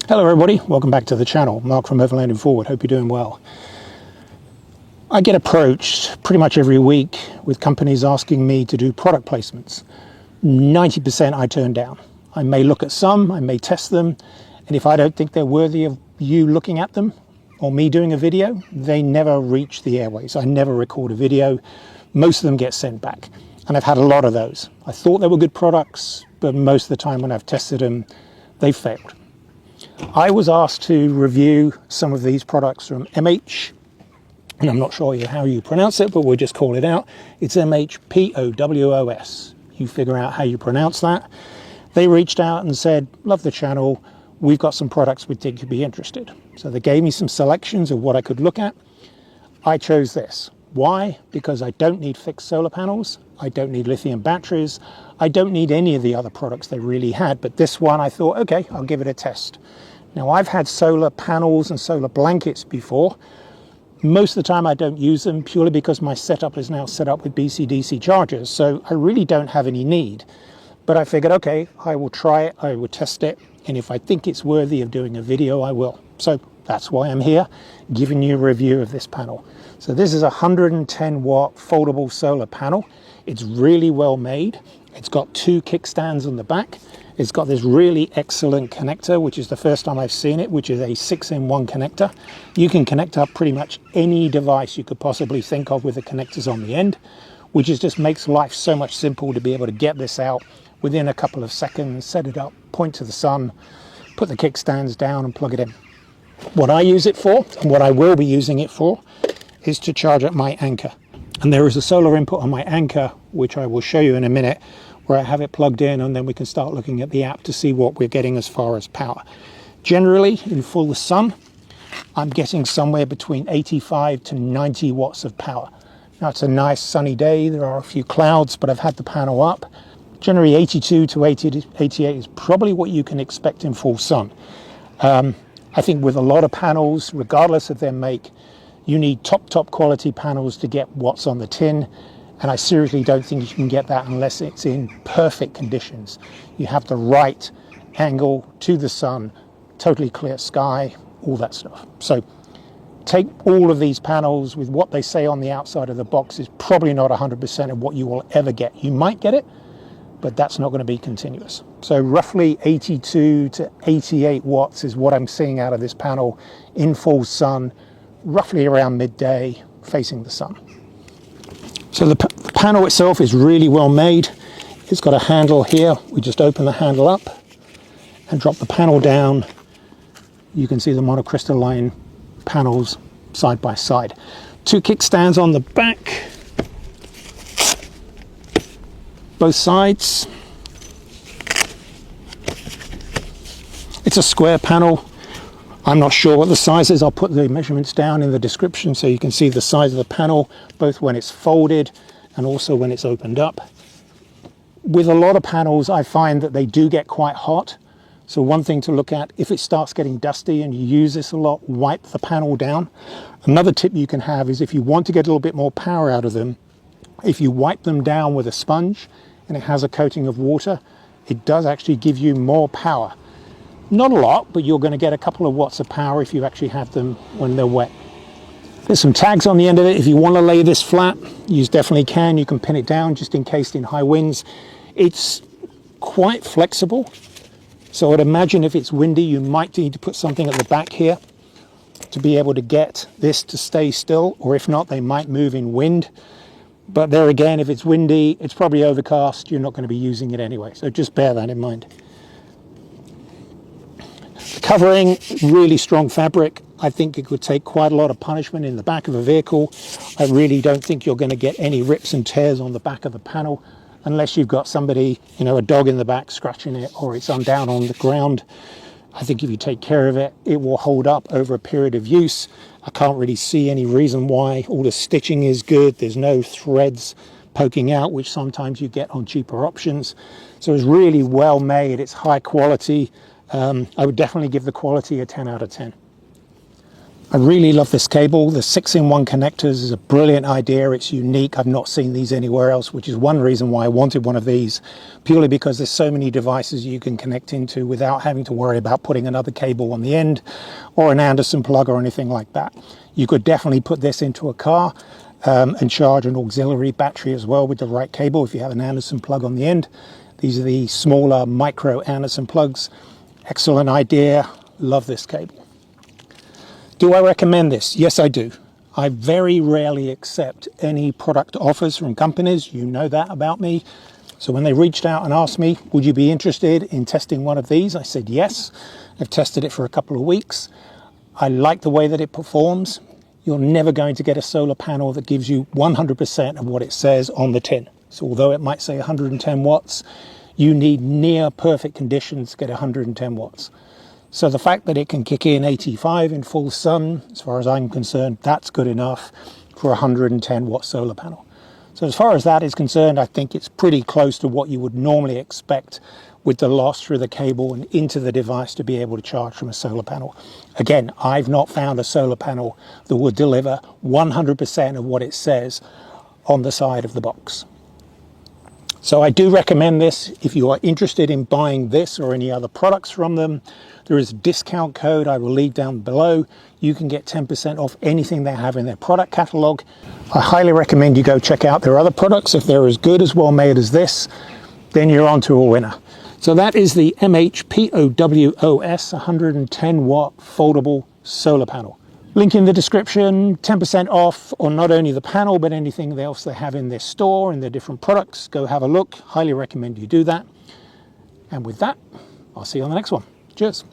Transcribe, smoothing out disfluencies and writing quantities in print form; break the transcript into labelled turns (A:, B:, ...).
A: Hello everybody, welcome back to the channel. Mark from Overlanding Forward, hope you're doing well. I get approached pretty much every week with companies asking me to do product placements. 90% I turn down. I may look at some, I may test them, and if I don't think they're worthy of you looking at them or me doing a video, they never reach the airways. I never record a video. Most of them get sent back, and I've had a lot of those. I thought they were good products, but most of the time when I've tested them, they failed. I was asked to review some of these products from MH, and I'm not sure how you pronounce it, but we'll just call it out. It's MHPOWOS. You figure out how you pronounce that. They reached out and said, love the channel, we've got some products we think you'd be interested. So they gave me some selections of what I could look at. I chose this. Why? Because I don't need fixed solar panels, I don't need lithium batteries, I don't need any of the other products they really had, but this one I thought, okay, I'll give it a test. Now I've had solar panels and solar blankets before. Most of the time I don't use them purely because my setup is now set up with DC-DC chargers, so I really don't have any need. But I figured, okay, I will try it, I will test it, and if I think it's worthy of doing a video, I will. So that's why I'm here, giving you a review of this panel. So this is a 110 watt foldable solar panel. It's really well made. It's got two kickstands on the back. It's got this really excellent connector, which is the first time I've seen it, which is a 6-in-1 connector. You can connect up pretty much any device you could possibly think of with the connectors on the end, which just makes life so much simple to be able to get this out within a couple of seconds, set it up, point to the sun, put the kickstands down and plug it in. What I use it for, and what I will be using it for, is to charge up my anchor. And there is a solar input on my anchor, which I will show you in a minute, where I have it plugged in, and then we can start looking at the app to see what we're getting as far as power. Generally, in full sun, I'm getting somewhere between 85 to 90 watts of power. Now it's a nice sunny day, there are a few clouds, but I've had the panel up. Generally 82 to 88 is probably what you can expect in full sun. I think with a lot of panels, regardless of their make, you need top quality panels to get what's on the tin, and I seriously don't think you can get that unless it's in perfect conditions. You have the right angle to the sun, totally clear sky, all that stuff. So take all of these panels with what they say on the outside of the box is probably not 100% of what you will ever get. You might get it, but that's not going to be continuous. So roughly 82 to 88 watts is what I'm seeing out of this panel in full sun, roughly around midday, facing the sun. So the panel itself is really well made. It's got a handle here. We just open the handle up and drop the panel down. You can see the monocrystalline panels side by side. Two kickstands on the back, both sides. It's a square panel. I'm not sure what the size is. I'll put the measurements down in the description so you can see the size of the panel, both when it's folded and also when it's opened up. With a lot of panels, I find that they do get quite hot. So one thing to look at, if it starts getting dusty and you use this a lot, wipe the panel down. Another tip you can have is if you want to get a little bit more power out of them, if you wipe them down with a sponge and it has a coating of water, it does actually give you more power. Not a lot, but you're going to get a couple of watts of power if you actually have them when they're wet. There's some tags on the end of it. If you want to lay this flat, you definitely can. You can pin it down just in case in high winds. It's quite flexible. So I'd imagine if it's windy, you might need to put something at the back here to be able to get this to stay still, or if not, they might move in wind. But there again, if it's windy, it's probably overcast, you're not going to be using it anyway. So just bear that in mind. Covering, really strong fabric. I think it could take quite a lot of punishment in the back of a vehicle. I really don't think you're going to get any rips and tears on the back of the panel unless you've got somebody, a dog in the back scratching it, or it's down on the ground. I think if you take care of it, it will hold up over a period of use. I can't really see any reason why. All the stitching is good. There's no threads poking out, which sometimes you get on cheaper options. So it's really well made. It's high quality. I would definitely give the quality a 10 out of 10. I really love this cable. The 6-in-1 connectors is a brilliant idea. It's unique. I've not seen these anywhere else, which is one reason why I wanted one of these, purely because there's so many devices you can connect into without having to worry about putting another cable on the end or an Anderson plug or anything like that. You could definitely put this into a car and charge an auxiliary battery as well with the right cable if you have an Anderson plug on the end. These are the smaller micro Anderson plugs. Excellent idea. Love this cable. Do I recommend this? Yes, I do. I very rarely accept any product offers from companies. You know that about me. So when they reached out and asked me, would you be interested in testing one of these? I said yes. I've tested it for a couple of weeks. I like the way that it performs. You're never going to get a solar panel that gives you 100% of what it says on the tin. So although it might say 110 watts, you need near perfect conditions to get 110 watts. So the fact that it can kick in 85 in full sun, as far as I'm concerned, that's good enough for a 110 watt solar panel. So as far as that is concerned, I think it's pretty close to what you would normally expect with the loss through the cable and into the device to be able to charge from a solar panel. Again, I've not found a solar panel that would deliver 100% of what it says on the side of the box. So I do recommend this. If you are interested in buying this or any other products from them, there is a discount code I will leave down below. You can get 10% off anything they have in their product catalog. I highly recommend you go check out their other products. If they're as good as well made as this, then you're on to a winner. So that is the MHPOWOS 110 watt foldable solar panel. Link in the description, 10% off on not only the panel, but anything else they have in their store and their different products. Go have a look. Highly recommend you do that. And with that, I'll see you on the next one. Cheers.